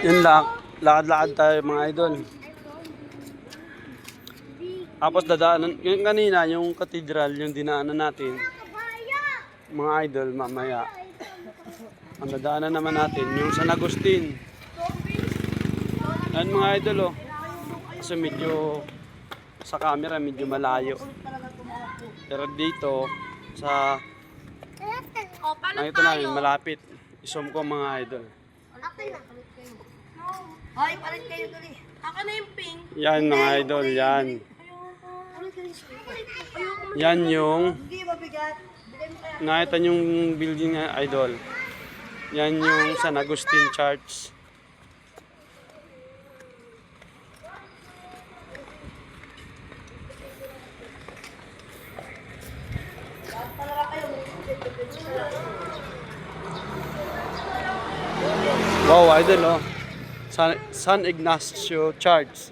Yun lang, lakad-lakad tayo mga idol. Tapos dadaanan, yung kanina, yung cathedral, yung dinaanan natin, mga idol, mamaya. Ang dadaanan naman natin, yung San Agustin. Yan mga idol, oh. Kasi medyo, sa camera, medyo malayo. Pero dito, sa, nakita namin, malapit. Isom ko mga idol. Hoy, palit kayo dali. Ako na yung pink. Yan mga idol, yan. Yan yung, Hindi mabigat. nakita yung building nga idol. Yan yung San Agustin Church. Wow, idol, oh. San Ignacio Church.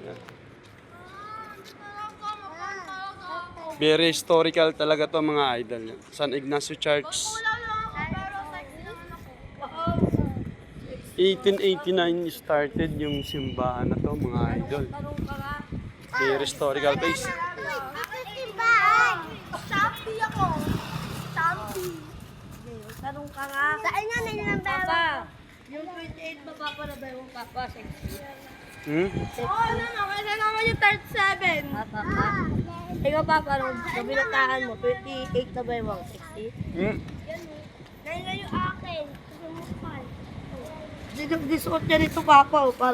Very historical talaga to mga idol. San Ignacio Church. 1889 started yung simbahan na to mga idol. Very historical place. Shopee ako. Shopee. Tanong ka nga. Saan nga may nilang Papa, yung 28 ba Papa na ba yung Papa? Oo naman, kasi naman yung 37. Papa. Ikaw Papa, nung nabinataan mo, 28 na ba yung 60? Ngayon yung akin. Disuot niya nito Papa, para